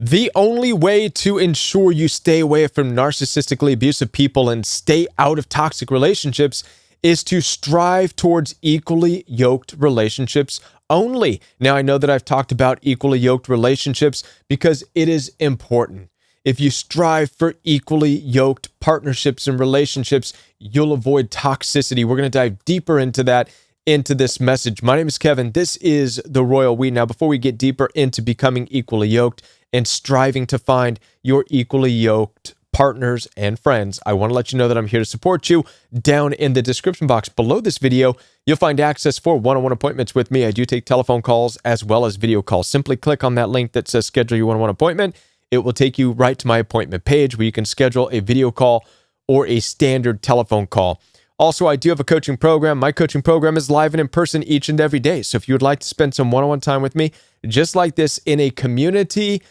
The only way to ensure you stay away from narcissistically abusive people and stay out of toxic relationships is to strive towards equally yoked relationships only. Now, I know that I've talked about equally yoked relationships because it is important. If you strive for equally yoked partnerships and relationships, you'll avoid toxicity. We're going to dive deeper into that into this message. My name is Kevin. This is The Royal We. Now, before we get deeper into becoming equally yoked and striving to find your equally yoked partners and friends, I want to let you know that I'm here to support you. Down in the description box below this video, you'll find access for one-on-one appointments with me. I do take telephone calls as well as video calls. Simply click on that link that says schedule your one-on-one appointment. It will take you right to my appointment page where you can schedule a video call or a standard telephone call. Also, I do have a coaching program. My coaching program is live and in person each and every day. So if you would like to spend some one-on-one time with me, just like this in a community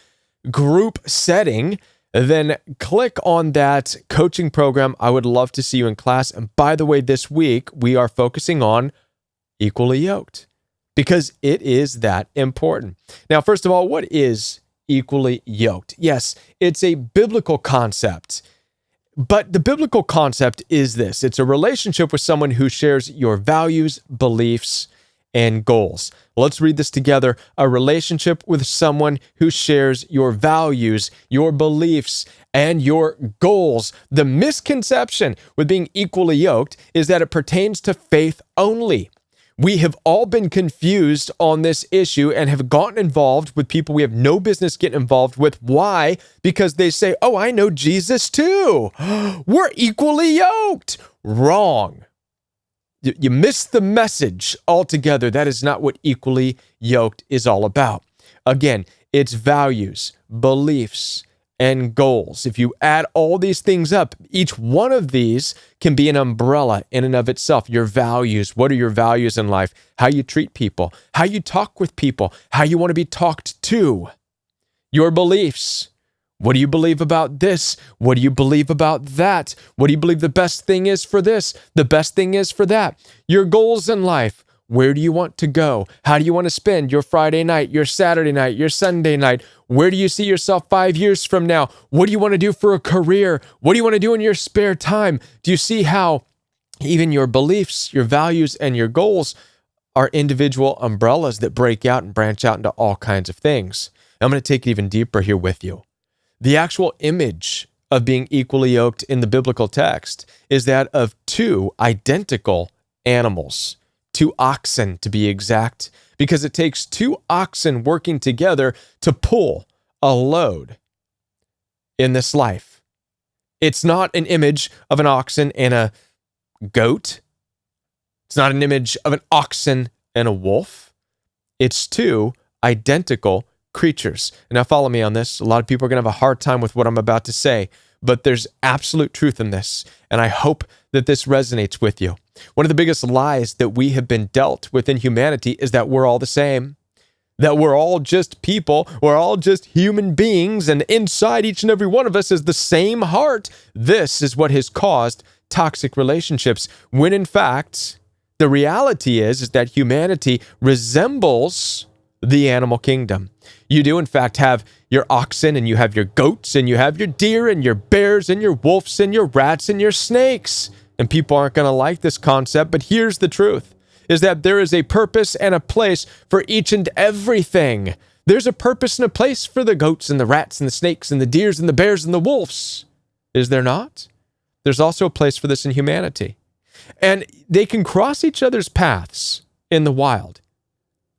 group setting, then click on that coaching program. I would love to see you in class. And by the way, this week, we are focusing on equally yoked because it is that important. Now, first of all, what is equally yoked? Yes, it's a biblical concept. But the biblical concept is this. It's a relationship with someone who shares your values, beliefs, and goals. Let's read this together. A relationship with someone who shares your values, your beliefs, and your goals. The misconception with being equally yoked is that it pertains to faith only. We have all been confused on this issue and have gotten involved with people we have no business getting involved with. Why? Because they say, oh, I know Jesus too. We're equally yoked. Wrong. You missed the message altogether. That is not what equally yoked is all about. Again, it's values, beliefs, and goals. If you add all these things up, each one of these can be an umbrella in and of itself. Your values, what are your values in life? How you treat people, how you talk with people, how you want to be talked to. Your beliefs, what do you believe about this? What do you believe about that? What do you believe the best thing is for this? The best thing is for that. Your goals in life. Where do you want to go? How do you want to spend your Friday night, your Saturday night, your Sunday night? Where do you see yourself 5 years from now? What do you want to do for a career? What do you want to do in your spare time? Do you see how even your beliefs, your values, and your goals are individual umbrellas that break out and branch out into all kinds of things? I'm going to take it even deeper here with you. The actual image of being equally yoked in the biblical text is that of two identical animals. 2 oxen to be exact, because it takes 2 oxen working together to pull a load in this life. It's not an image of an oxen and a goat. It's not an image of an oxen and a wolf. It's 2 identical creatures. And now follow me on this. A lot of people are going to have a hard time with what I'm about to say, but there's absolute truth in this. And I hope that this resonates with you. One of the biggest lies that we have been dealt within humanity is that we're all the same, that we're all just people, we're all just human beings, and inside each and every one of us is the same heart. This is what has caused toxic relationships, when in fact, the reality is that humanity resembles the animal kingdom. You do, in fact, have your oxen, and you have your goats, and you have your deer, and your bears, and your wolves, and your rats, and your snakes. And people aren't going to like this concept, but here's the truth, is that there is a purpose and a place for each and everything. There's a purpose and a place for the goats and the rats and the snakes and the deers and the bears and the wolves. Is there not? There's also a place for this in humanity. And they can cross each other's paths in the wild.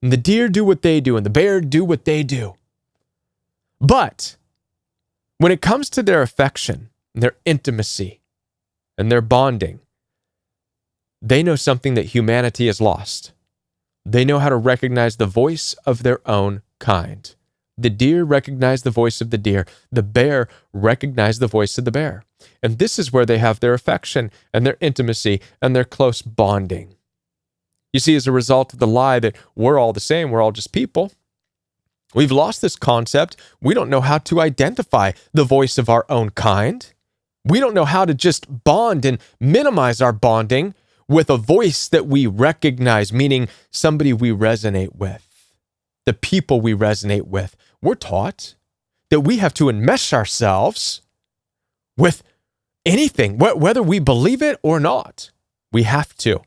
And the deer do what they do, and the bear do what they do. But when it comes to their affection, their intimacy, and their bonding, they know something that humanity has lost. They know how to recognize the voice of their own kind. The deer recognize the voice of the deer. The bear recognize the voice of the bear. And this is where they have their affection and their intimacy and their close bonding. You see, as a result of the lie that we're all the same, we're all just people, we've lost this concept. We don't know how to identify the voice of our own kind. We don't know how to just bond and minimize our bonding with a voice that we recognize, meaning somebody we resonate with, the people we resonate with. We're taught that we have to enmesh ourselves with anything, whether we believe it or not. We have to.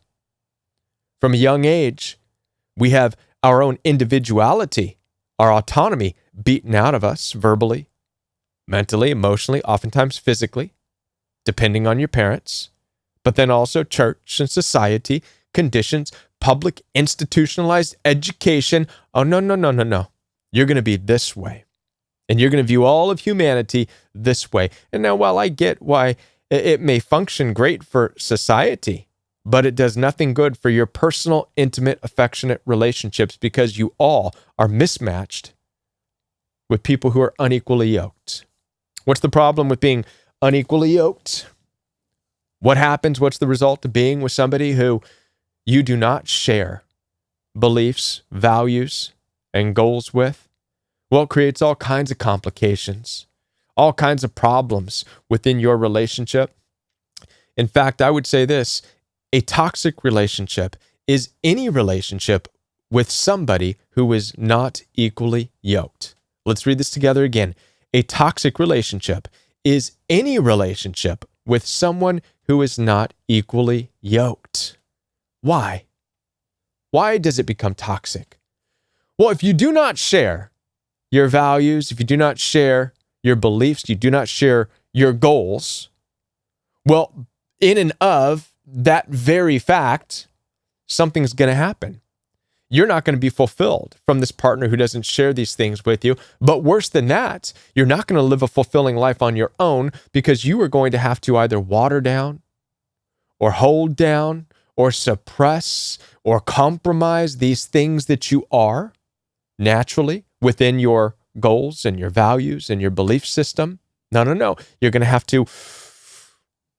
From a young age, we have our own individuality, our autonomy beaten out of us verbally, mentally, emotionally, oftentimes physically, depending on your parents, but then also church and society, conditions, public institutionalized education. Oh, no. You're going to be this way. And you're going to view all of humanity this way. And now, while I get why it may function great for society, but it does nothing good for your personal, intimate, affectionate relationships because you all are mismatched with people who are unequally yoked. What's the problem with being unequally yoked? What happens? What's the result of being with somebody who you do not share beliefs, values, and goals with? Well, it creates all kinds of complications, all kinds of problems within your relationship. In fact, I would say this: a toxic relationship is any relationship with somebody who is not equally yoked. Let's read this together again. A toxic relationship is any relationship with someone who is not equally yoked. Why? Why does it become toxic? Well, if you do not share your values, if you do not share your beliefs, you do not share your goals, well, in and of that very fact, something's going to happen. You're not going to be fulfilled from this partner who doesn't share these things with you. But worse than that, you're not going to live a fulfilling life on your own because you are going to have to either water down or hold down or suppress or compromise these things that you are naturally within your goals and your values and your belief system. No. You're going to have to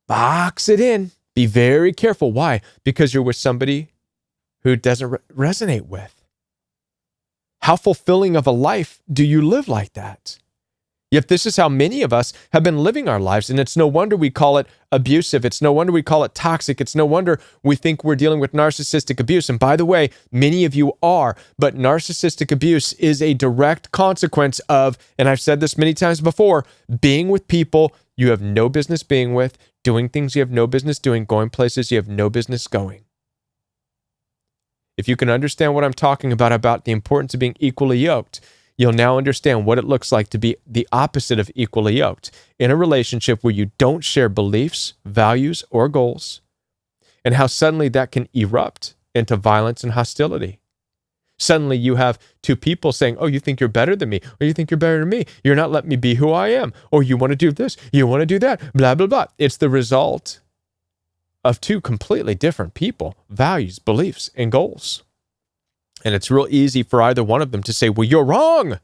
box it in. Be very careful. Why? Because you're with somebody who doesn't resonate with. How fulfilling of a life do you live like that? Yet this is how many of us have been living our lives, and it's no wonder we call it abusive. It's no wonder we call it toxic. It's no wonder we think we're dealing with narcissistic abuse. And by the way, many of you are, but narcissistic abuse is a direct consequence of, and I've said this many times before, being with people you have no business being with, doing things you have no business doing, going places you have no business going. If you can understand what I'm talking about the importance of being equally yoked, you'll now understand what it looks like to be the opposite of equally yoked in a relationship where you don't share beliefs, values, or goals, and how suddenly that can erupt into violence and hostility. Suddenly you have two people saying, oh, you think you're better than me, or you think you're better than me. You're not letting me be who I am, or you want to do this, you want to do that, blah, blah, blah. It's the result of two completely different people, values, beliefs, and goals. And it's real easy for either one of them to say, well, you're wrong.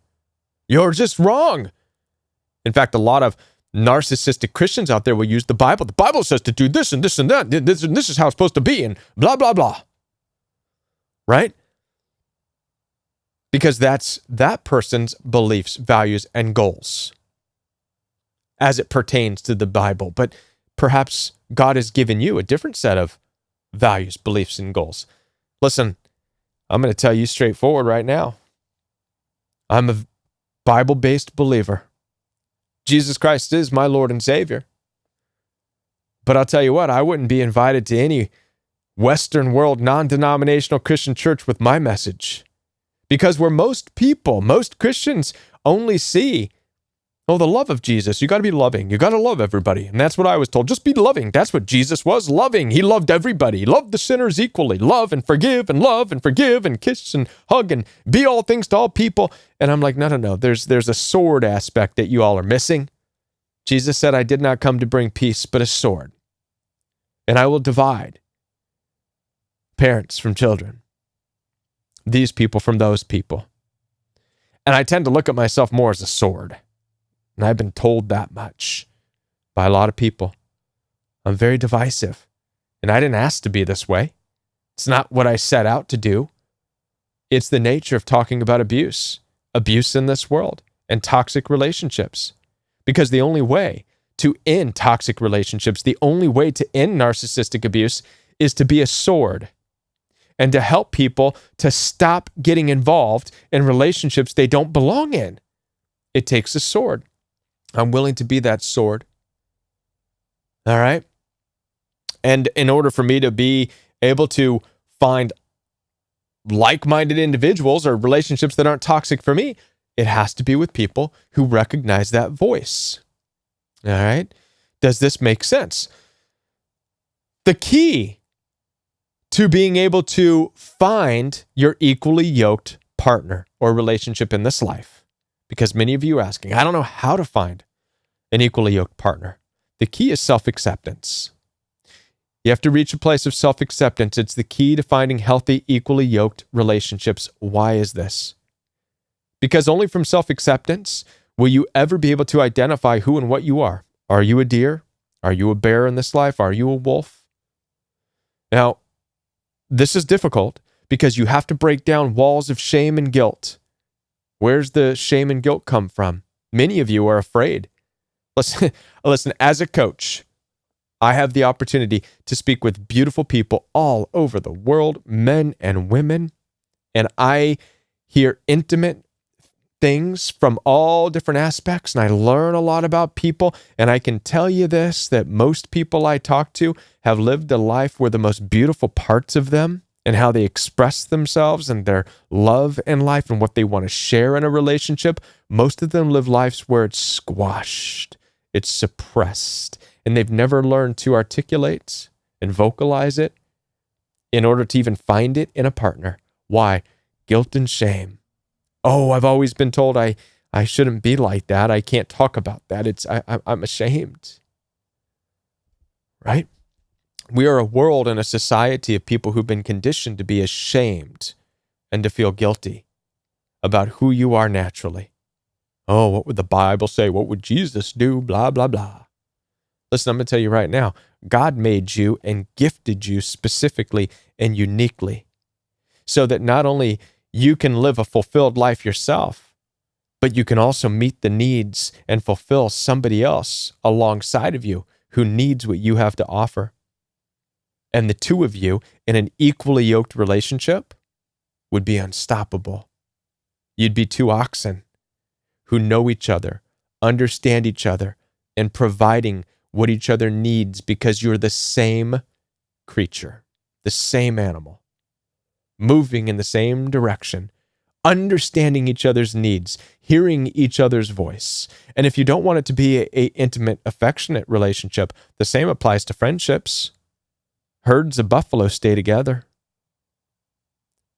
You're just wrong. In fact, a lot of narcissistic Christians out there will use the Bible. The Bible says to do this and this and that. This is how it's supposed to be, and blah, blah, blah. Right? Because that's that person's beliefs, values, and goals as it pertains to the Bible. But perhaps God has given you a different set of values, beliefs, and goals. Listen, I'm going to tell you straightforward right now. I'm a Bible-based believer. Jesus Christ is my Lord and Savior. But I'll tell you what, I wouldn't be invited to any Western world non-denominational Christian church with my message. Because where most people, most Christians only see, oh, the love of Jesus. You got to be loving. You got to love everybody. And that's what I was told. Just be loving. That's what Jesus was, loving. He loved everybody. He loved the sinners equally. Love and forgive and kiss and hug and be all things to all people. And I'm like, no. There's a sword aspect that you all are missing. Jesus said, I did not come to bring peace, but a sword. And I will divide parents from children, these people from those people. And I tend to look at myself more as a sword. And I've been told that much by a lot of people. I'm very divisive. And I didn't ask to be this way. It's not what I set out to do. It's the nature of talking about abuse in this world, and toxic relationships. Because the only way to end toxic relationships, the only way to end narcissistic abuse is to be a sword and to help people to stop getting involved in relationships they don't belong in. It takes a sword. I'm willing to be that sword. All right? And in order for me to be able to find like-minded individuals or relationships that aren't toxic for me, it has to be with people who recognize that voice. All right? Does this make sense? The key to being able to find your equally yoked partner or relationship in this life, because many of you are asking, I don't know how to find an equally yoked partner. The key is self-acceptance. You have to reach a place of self-acceptance. It's the key to finding healthy, equally yoked relationships. Why is this? Because only from self-acceptance will you ever be able to identify who and what you are. Are you a deer? Are you a bear in this life? Are you a wolf? Now, this is difficult because you have to break down walls of shame and guilt. Where's the shame and guilt come from? Many of you are afraid. Listen, as a coach, I have the opportunity to speak with beautiful people all over the world, men and women, and I hear intimate things from all different aspects, and I learn a lot about people, and I can tell you this, that most people I talk to have lived a life where the most beautiful parts of them and how they express themselves and their love in life and what they want to share in a relationship, most of them live lives where it's squashed, it's suppressed, and they've never learned to articulate and vocalize it in order to even find it in a partner. Why? Guilt and shame. Oh, I've always been told I shouldn't be like that. I can't talk about that. I'm ashamed. Right? We are a world and a society of people who've been conditioned to be ashamed and to feel guilty about who you are naturally. Oh, what would the Bible say? What would Jesus do? Blah, blah, blah. Listen, I'm going to tell you right now, God made you and gifted you specifically and uniquely so that not only you can live a fulfilled life yourself, but you can also meet the needs and fulfill somebody else alongside of you who needs what you have to offer. And the two of you in an equally yoked relationship would be unstoppable. You'd be two oxen who know each other, understand each other, and providing what each other needs because you're the same creature, the same animal, moving in the same direction, understanding each other's needs, hearing each other's voice. And if you don't want it to be an intimate, affectionate relationship, the same applies to friendships. Herds of buffalo stay together.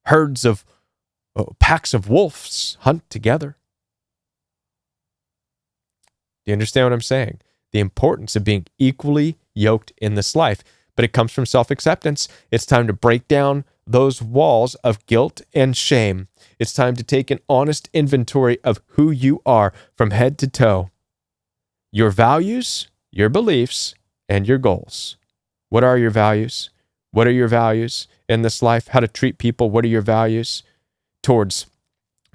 Packs of wolves hunt together. Do you understand what I'm saying? The importance of being equally yoked in this life. But it comes from self-acceptance. It's time to break down those walls of guilt and shame. It's time to take an honest inventory of who you are from head to toe. Your values, your beliefs, and your goals. What are your values? What are your values in this life? How to treat people? What are your values towards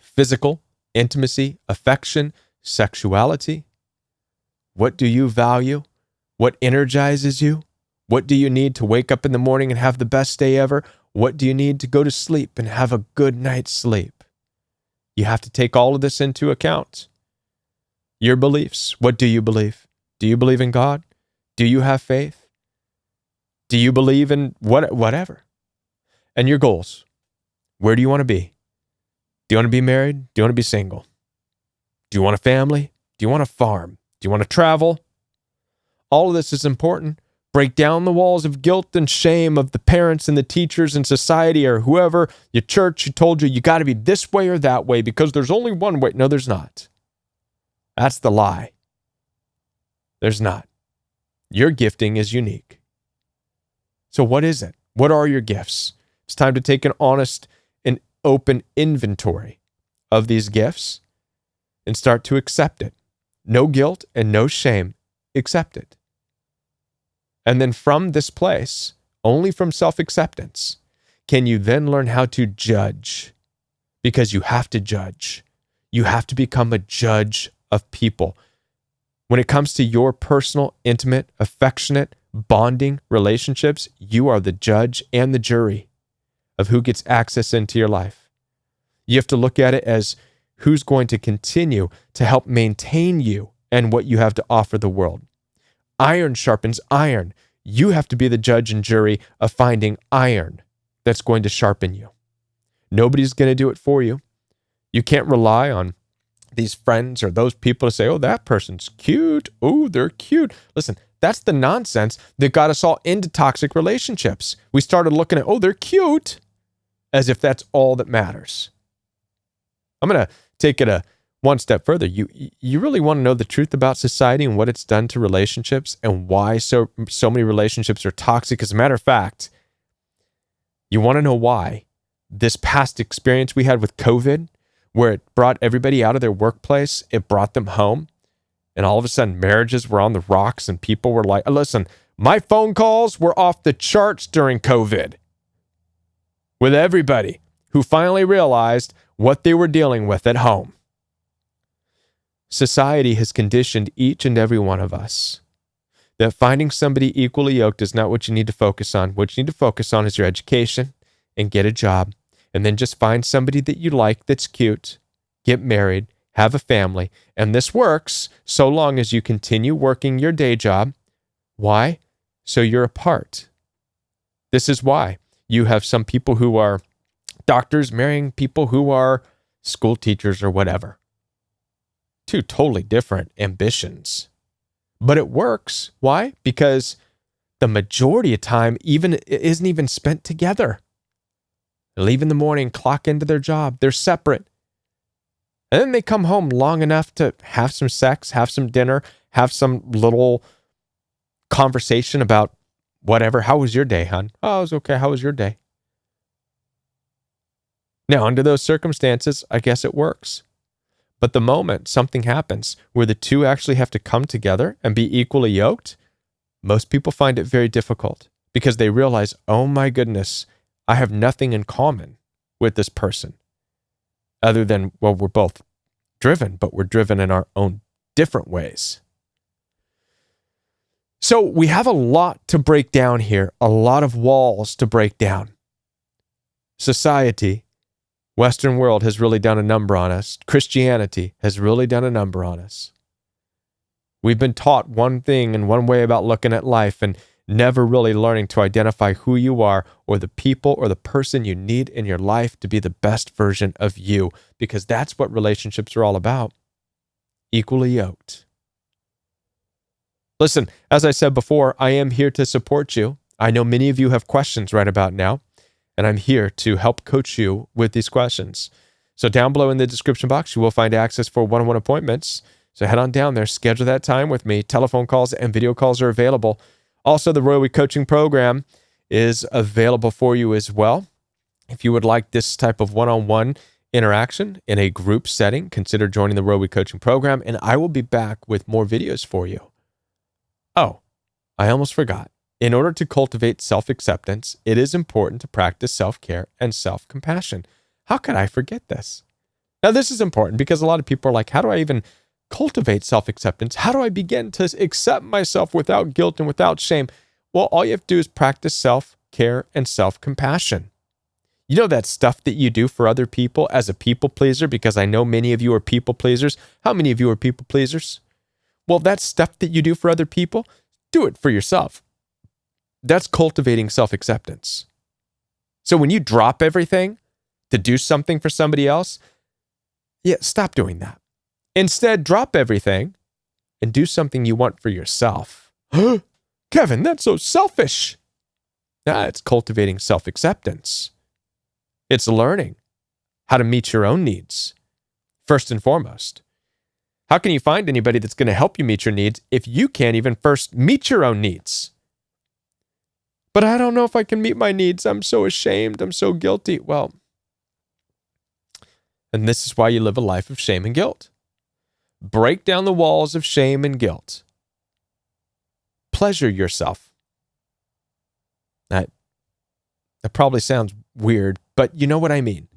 physical, intimacy, affection, sexuality? What do you value? What energizes you? What do you need to wake up in the morning and have the best day ever? What do you need to go to sleep and have a good night's sleep? You have to take all of this into account. Your beliefs. What do you believe? Do you believe in God? Do you have faith? Do you believe in whatever? And your goals. Where do you want to be? Do you want to be married? Do you want to be single? Do you want a family? Do you want a farm? Do you want to travel? All of this is important. Break down the walls of guilt and shame of the parents and the teachers and society or whoever, your church, who told you got to be this way or that way because there's only one way. No, there's not. That's the lie. There's not. Your gifting is unique. So what is it? What are your gifts? It's time to take an honest and open inventory of these gifts and start to accept it. No guilt and no shame. Accept it. And then from this place, only from self-acceptance, can you then learn how to judge. Because you have to judge. You have to become a judge of people. When it comes to your personal, intimate, affectionate, bonding relationships, you are the judge and the jury of who gets access into your life. You have to look at it as who's going to continue to help maintain you and what you have to offer the world. Iron sharpens iron. You have to be the judge and jury of finding iron that's going to sharpen you. Nobody's going to do it for you. You can't rely on these friends or those people to say, oh, that person's cute. Oh, they're cute. Listen, that's the nonsense that got us all into toxic relationships. We started looking at, oh, they're cute, as if that's all that matters. I'm going to take it one step further. You really want to know the truth about society and what it's done to relationships and why so many relationships are toxic. As a matter of fact, you want to know why this past experience we had with COVID, where it brought everybody out of their workplace, it brought them home, and all of a sudden marriages were on the rocks and people were like, listen, my phone calls were off the charts during COVID with everybody who finally realized what they were dealing with at home. Society has conditioned each and every one of us that finding somebody equally yoked is not what you need to focus on. What you need to focus on is your education and get a job, and then just find somebody that you like that's cute, get married, have a family, and this works so long as you continue working your day job. Why? So you're apart. This is why you have some people who are doctors marrying people who are school teachers or whatever. Two totally different ambitions. But it works. Why? Because the majority of time isn't even spent together. They leave in the morning, clock into their job. They're separate. And then they come home long enough to have some sex, have some dinner, have some little conversation about whatever. How was your day, hon? Oh, it was okay. How was your day? Now, under those circumstances, I guess it works. But the moment something happens where the two actually have to come together and be equally yoked, most people find it very difficult because they realize, oh my goodness, I have nothing in common with this person other than, well, we're both driven, but we're driven in our own different ways. So we have a lot to break down here, a lot of walls to break down. Society, Western world has really done a number on us. Christianity has really done a number on us. We've been taught one thing and one way about looking at life and never really learning to identify who you are or the people or the person you need in your life to be the best version of you, because that's what relationships are all about. Equally yoked. Listen, as I said before, I am here to support you. I know many of you have questions right about now, and I'm here to help coach you with these questions. So down below in the description box, you will find access for one-on-one appointments. So head on down there, schedule that time with me. Telephone calls and video calls are available. Also, the Royal Week Coaching Program is available for you as well. If you would like this type of one-on-one interaction in a group setting, consider joining the Royal Week Coaching Program, and I will be back with more videos for you. Oh, I almost forgot. In order to cultivate self-acceptance, it is important to practice self-care and self-compassion. How could I forget this? Now, this is important because a lot of people are like, how do I even cultivate self-acceptance? How do I begin to accept myself without guilt and without shame? Well, all you have to do is practice self-care and self-compassion. You know that stuff that you do for other people as a people pleaser, because I know many of you are people pleasers. How many of you are people pleasers? Well, that stuff that you do for other people, do it for yourself. That's cultivating self-acceptance. So when you drop everything to do something for somebody else, stop doing that. Instead, drop everything and do something you want for yourself. Kevin, that's so selfish. It's cultivating self-acceptance. It's learning how to meet your own needs, first and foremost. How can you find anybody that's going to help you meet your needs if you can't even first meet your own needs? But I don't know if I can meet my needs. I'm so ashamed. I'm so guilty. Well, and this is why you live a life of shame and guilt. Break down the walls of shame and guilt. Pleasure yourself. That probably sounds weird, but you know what I mean.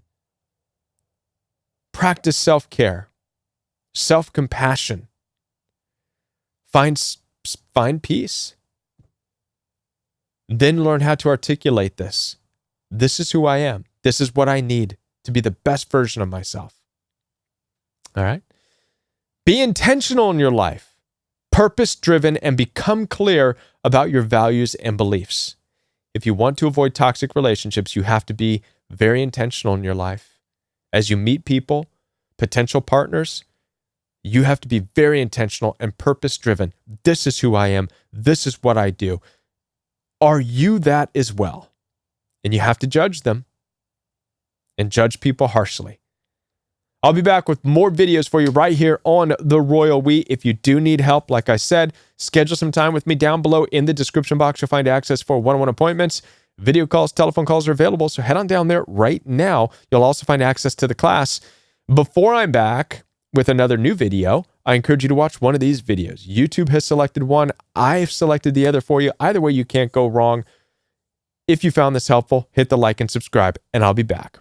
Practice self-care, self-compassion. Find peace. Then learn how to articulate this. This is who I am. This is what I need to be the best version of myself. All right. Be intentional in your life, purpose-driven, and become clear about your values and beliefs. If you want to avoid toxic relationships, you have to be very intentional in your life. As you meet people, potential partners, you have to be very intentional and purpose-driven. This is who I am. This is what I do. Are you that as well? And you have to judge them and judge people harshly. I'll be back with more videos for you right here on The Royal We. If you do need help, like I said, schedule some time with me down below in the description box. You'll find access for one-on-one appointments. Video calls, telephone calls are available, so head on down there right now. You'll also find access to the class. Before I'm back with another new video, I encourage you to watch one of these videos. YouTube has selected one. I've selected the other for you. Either way, you can't go wrong. If you found this helpful, hit the like and subscribe, and I'll be back.